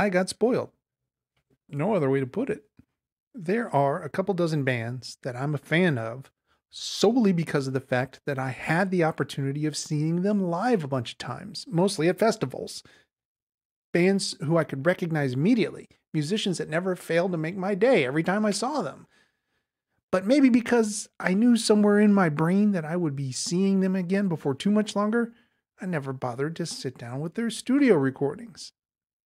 I got spoiled. No other way to put it. There are a couple dozen bands that I'm a fan of solely because of the fact that I had the opportunity of seeing them live a bunch of times, mostly at festivals. Bands who I could recognize immediately, musicians that never failed to make my day every time I saw them. But maybe because I knew somewhere in my brain that I would be seeing them again before too much longer, I never bothered to sit down with their studio recordings.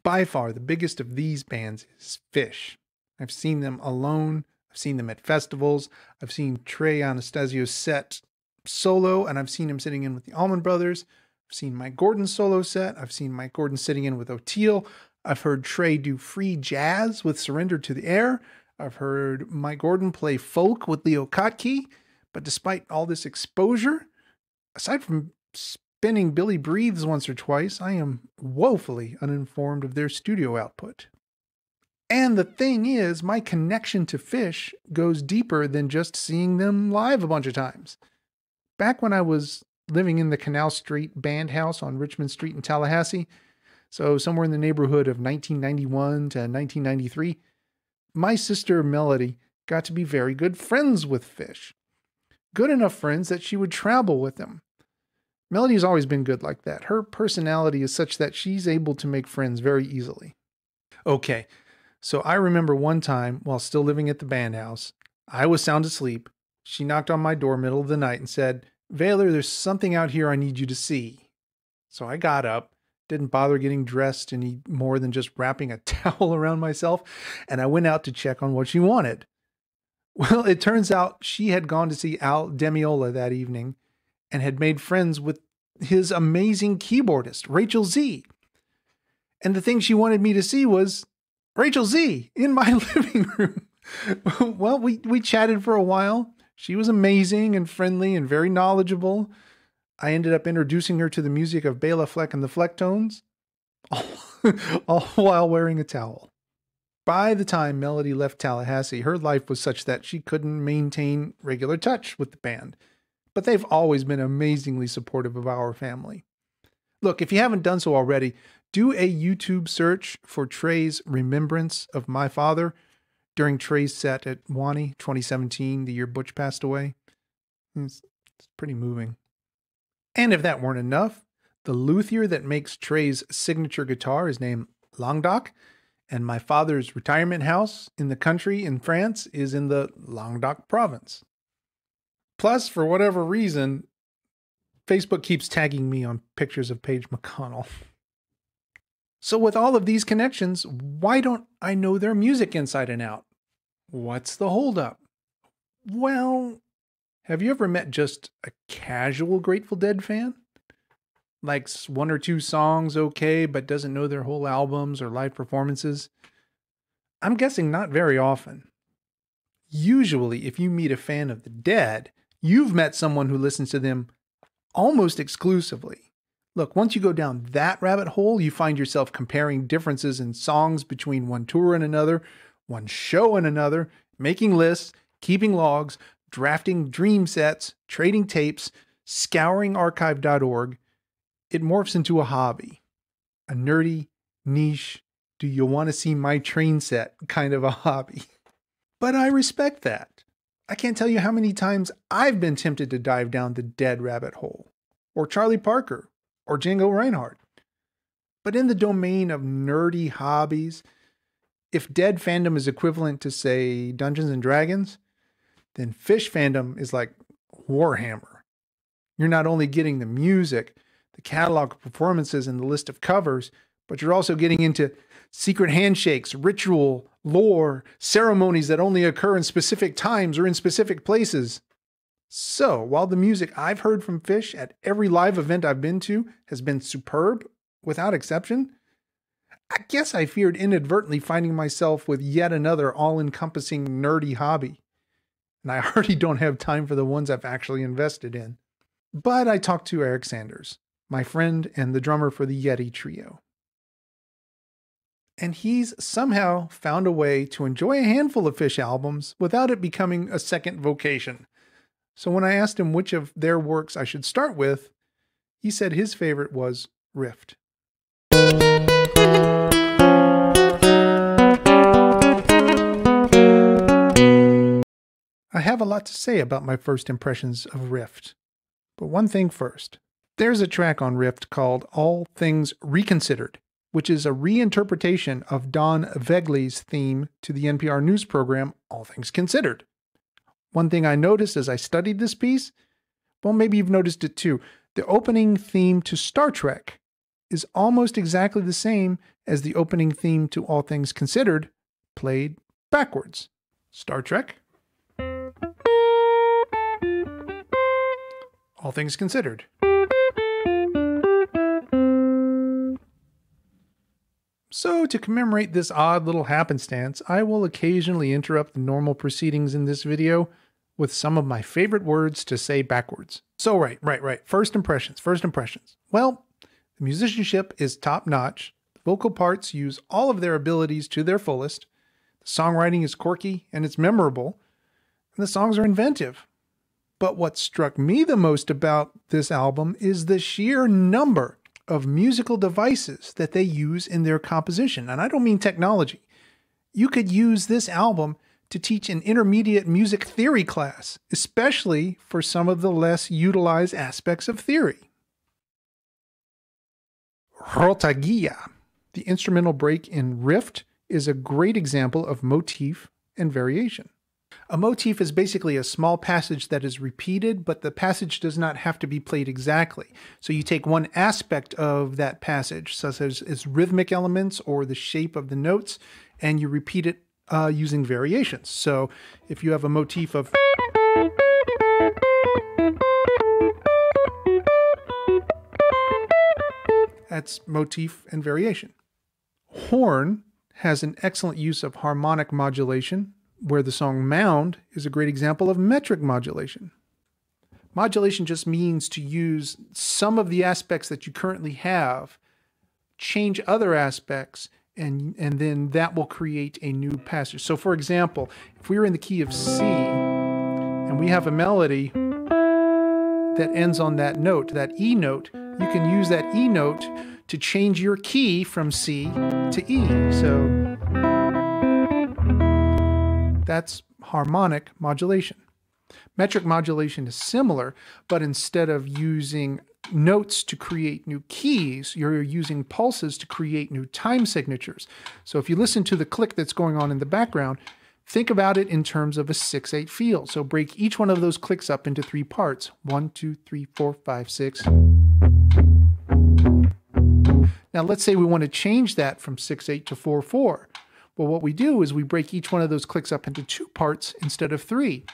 By far, the biggest of these bands is Phish. I've seen them alone. I've seen them at festivals. I've seen Trey Anastasio's set solo, and I've seen him sitting in with the Allman Brothers. I've seen Mike Gordon's solo set. I've seen Mike Gordon sitting in with O'Teal. I've heard Trey do free jazz with Surrender to the Air. I've heard Mike Gordon play folk with Leo Kottke. But despite all this exposure, aside from spinning Billy Breathes once or twice, I am woefully uninformed of their studio output. And the thing is, my connection to Phish goes deeper than just seeing them live a bunch of times. Back when I was living in the Canal Street Band House on Richmond Street in Tallahassee, so somewhere in the neighborhood of 1991 to 1993, my sister Melody got to be very good friends with Phish. Good enough friends that she would travel with them. Melody's always been good like that. Her personality is such that she's able to make friends very easily. Okay, so I remember one time while still living at the band house, I was sound asleep. She knocked on my door middle of the night and said, "Vaylor, there's something out here I need you to see." So I got up, didn't bother getting dressed any more than just wrapping a towel around myself, and I went out to check on what she wanted. Well, it turns out she had gone to see Al Demiola that evening and had made friends with his amazing keyboardist, Rachel Z. And the thing she wanted me to see was Rachel Z in my living room. Well, we chatted for a while. She was amazing and friendly and very knowledgeable. I ended up introducing her to the music of Bela Fleck and the Flecktones, all while wearing a towel. By the time Melody left Tallahassee, her life was such that she couldn't maintain regular touch with the band. But they've always been amazingly supportive of our family. Look, if you haven't done so already, do a YouTube search for Trey's Remembrance of My Father during Trey's set at Wani 2017, the year Butch passed away. It's pretty moving. And if that weren't enough, the luthier that makes Trey's signature guitar is named Languedoc, and my father's retirement house in the country in France is in the Languedoc province. Plus, for whatever reason, Facebook keeps tagging me on pictures of Paige McConnell. So with all of these connections, why don't I know their music inside and out? What's the holdup? Well, have you ever met just a casual Grateful Dead fan? Likes one or two songs okay, but doesn't know their whole albums or live performances? I'm guessing not very often. Usually, if you meet a fan of the Dead, you've met someone who listens to them almost exclusively. Look, once you go down that rabbit hole, you find yourself comparing differences in songs between one tour and another, one show and another, making lists, keeping logs, drafting dream sets, trading tapes, scouring archive.org. It morphs into a hobby, a nerdy, niche, do you want to see my train set kind of a hobby. But I respect that. I can't tell you how many times I've been tempted to dive down the Dead rabbit hole, or Charlie Parker, or Django Reinhardt. But in the domain of nerdy hobbies, if Dead fandom is equivalent to, say, Dungeons and Dragons, then Phish fandom is like Warhammer. You're not only getting the music, the catalog of performances, and the list of covers, but you're also getting into secret handshakes, ritual, lore, ceremonies that only occur in specific times or in specific places. So, while the music I've heard from Phish at every live event I've been to has been superb, without exception, I guess I feared inadvertently finding myself with yet another all-encompassing nerdy hobby. And I already don't have time for the ones I've actually invested in. But I talked to Eric Sanders, my friend and the drummer for the Yeti Trio. And he's somehow found a way to enjoy a handful of Phish albums without it becoming a second vocation. So when I asked him which of their works I should start with, he said his favorite was Rift. I have a lot to say about my first impressions of Rift. But one thing first. There's a track on Rift called All Things Reconsidered, which is a reinterpretation of Don Vegley's theme to the NPR news program All Things Considered. One thing I noticed as I studied this piece, well, maybe you've noticed it too, the opening theme to Star Trek is almost exactly the same as the opening theme to All Things Considered, played backwards. Star Trek. All Things Considered. So, to commemorate this odd little happenstance, I will occasionally interrupt the normal proceedings in this video with some of my favorite words to say backwards. So, right. First impressions. Well, the musicianship is top-notch. The vocal parts use all of their abilities to their fullest. The songwriting is quirky and it's memorable. And the songs are inventive. But what struck me the most about this album is the sheer number of musical devices that they use in their composition. And I don't mean technology. You could use this album to teach an intermediate music theory class, especially for some of the less utilized aspects of theory. Rotagia, the instrumental break in Rift, is a great example of motif and variation. A motif is basically a small passage that is repeated, but the passage does not have to be played exactly. So you take one aspect of that passage, such as its rhythmic elements or the shape of the notes, and you repeat it using variations. So if you have a motif of that's motif and variation. Horn has an excellent use of harmonic modulation, where the song Mound is a great example of metric modulation. Modulation just means to use some of the aspects that you currently have, change other aspects, and then that will create a new passage. So for example, if we were in the key of C, and we have a melody that ends on that note, that E note, you can use that E note to change your key from C to E. So that's harmonic modulation. Metric modulation is similar, but instead of using notes to create new keys, you're using pulses to create new time signatures. So if you listen to the click that's going on in the background, think about it in terms of a 6/8 feel. So break each one of those clicks up into 3 parts. 1, 2, 3, 4, 5, 6. Now let's say we want to change that from 6/8 to 4/4. Well, what we do is we break each one of those clicks up into 2 parts instead of 3.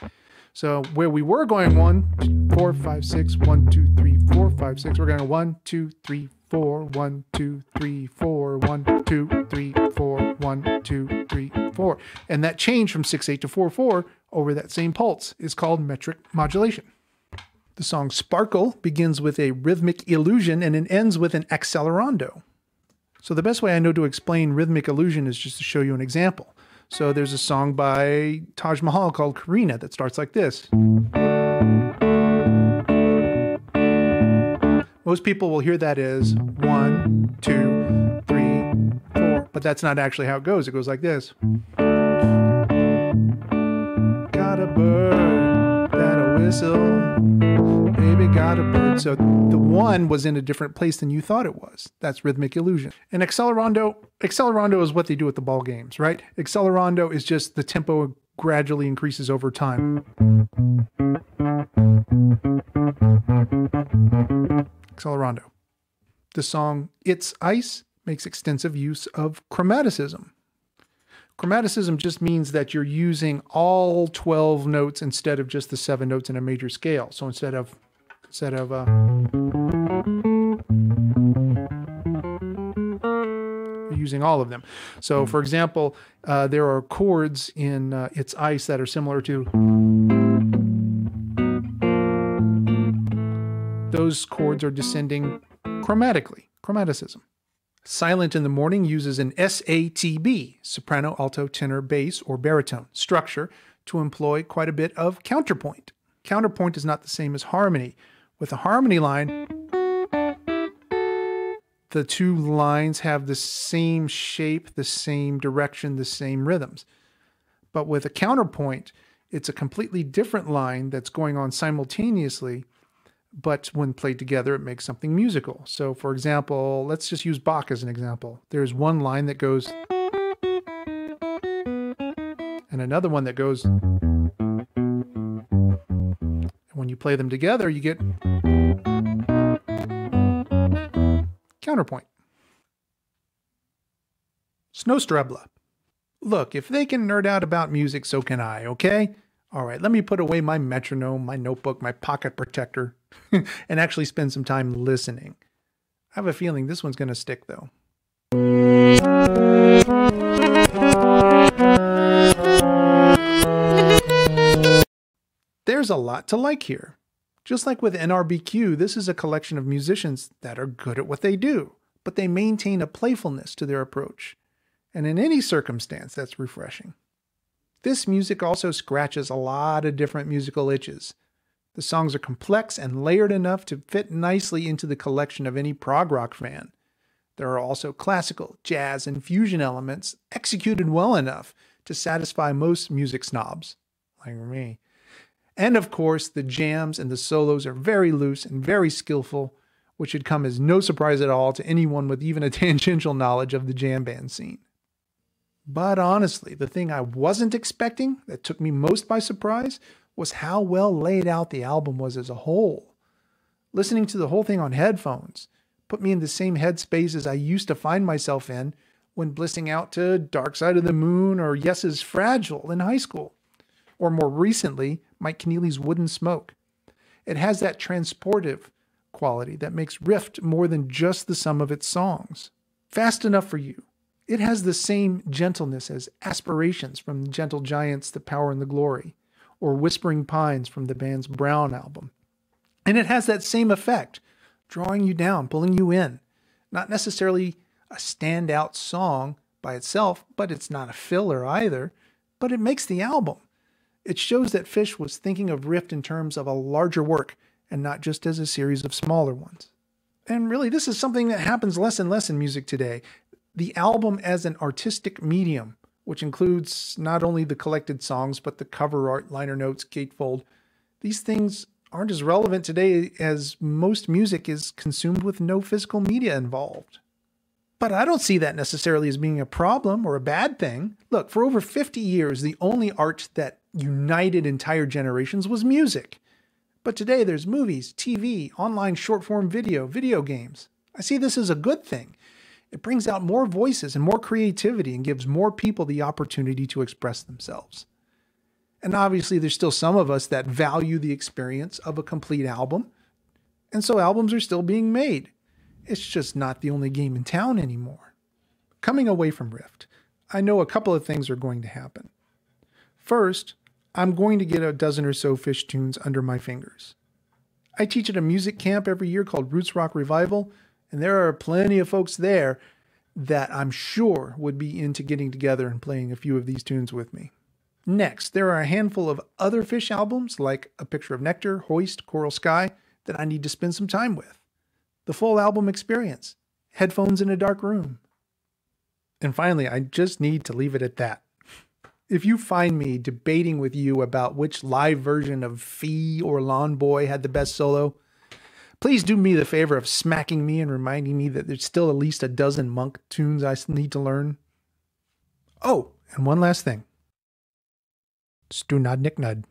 So where we were going 1, 4, 5, 6, 1, 2, 3, 4, 5, 6, we're going 1, 2, 3, 4, 1, 2, 3, 4, 1, 2, 3, 4, 1, 2, 3, 4. And that change from 6/8 to 4/4 over that same pulse is called metric modulation. The song Sparkle begins with a rhythmic illusion and it ends with an accelerando. So the best way I know to explain rhythmic illusion is just to show you an example. So there's a song by Taj Mahal called Karina that starts like this. Most people will hear that as 1, 2, 3, 4, but that's not actually how it goes. It goes like this. Got a bird that'll whistle. Baby got a bird. So the 1 was in a different place than you thought it was. That's rhythmic illusion. And Accelerando is what they do at the ball games, right? Accelerando is just the tempo gradually increases over time. Accelerando. The song It's Ice makes extensive use of chromaticism. Chromaticism just means that you're using all 12 notes instead of just the 7 notes in a major scale. So instead of you're using all of them. So for example, there are chords in It's Ice that are similar to those chords are descending chromatically, chromaticism. Silent in the Morning uses an SATB, soprano, alto, tenor, bass, or baritone structure to employ quite a bit of counterpoint. Counterpoint is not the same as harmony. With a harmony line, the 2 lines have the same shape, the same direction, the same rhythms. But with a counterpoint, It's a completely different line that's going on simultaneously, but when played together, it makes something musical. So, for example, let's just use Bach as an example. There's one line that goes, and another one that goes, and when you play them together, you get counterpoint. Snowstrabla. Look, if they can nerd out about music, so can I, okay? All right, let me put away my metronome, my notebook, my pocket protector, and actually spend some time listening. I have a feeling this one's going to stick, though. There's a lot to like here. Just like with NRBQ, this is a collection of musicians that are good at what they do, but they maintain a playfulness to their approach. And in any circumstance, that's refreshing. This music also scratches a lot of different musical itches. The songs are complex and layered enough to fit nicely into the collection of any prog rock fan. There are also classical, jazz, and fusion elements executed well enough to satisfy most music snobs, like me. And of course, the jams and the solos are very loose and very skillful, which should come as no surprise at all to anyone with even a tangential knowledge of the jam band scene. But honestly, the thing I wasn't expecting that took me most by surprise was how well laid out the album was as a whole. Listening to the whole thing on headphones put me in the same headspace as I used to find myself in when blissing out to Dark Side of the Moon or Yes's Fragile in high school, or more recently, Mike Keneally's Wooden Smoke. It has that transportive quality that makes Rift more than just the sum of its songs. Fast Enough for You. It has the same gentleness as Aspirations from the Gentle Giants' The Power and the Glory, or Whispering Pines from the band's Brown album. And it has that same effect, drawing you down, pulling you in. Not necessarily a standout song by itself, but it's not a filler either, but it makes the album. It shows that Phish was thinking of Rift in terms of a larger work and not just as a series of smaller ones. And really, this is something that happens less and less in music today. The album as an artistic medium, which includes not only the collected songs, but the cover art, liner notes, gatefold. These things aren't as relevant today as most music is consumed with no physical media involved. But I don't see that necessarily as being a problem or a bad thing. Look, for over 50 years, the only art that united entire generations was music. But today there's movies, TV, online short-form video games. I see this as a good thing. It brings out more voices and more creativity and gives more people the opportunity to express themselves. And obviously there's still some of us that value the experience of a complete album. And so albums are still being made. It's just not the only game in town anymore. Coming away from Rift, I know a couple of things are going to happen. First, I'm going to get a dozen or so Phish tunes under my fingers. I teach at a music camp every year called Roots Rock Revival, and there are plenty of folks there that I'm sure would be into getting together and playing a few of these tunes with me. Next, there are a handful of other Phish albums like A Picture of Nectar, Hoist, Coral Sky that I need to spend some time with. The full album experience, headphones in a dark room. And finally, I just need to leave it at that. If you find me debating with you about which live version of Fee or Lawn Boy had the best solo, please do me the favor of smacking me and reminding me that there's still at least a dozen Monk tunes I need to learn. Oh, and one last thing. Stu Nod Nick Nud.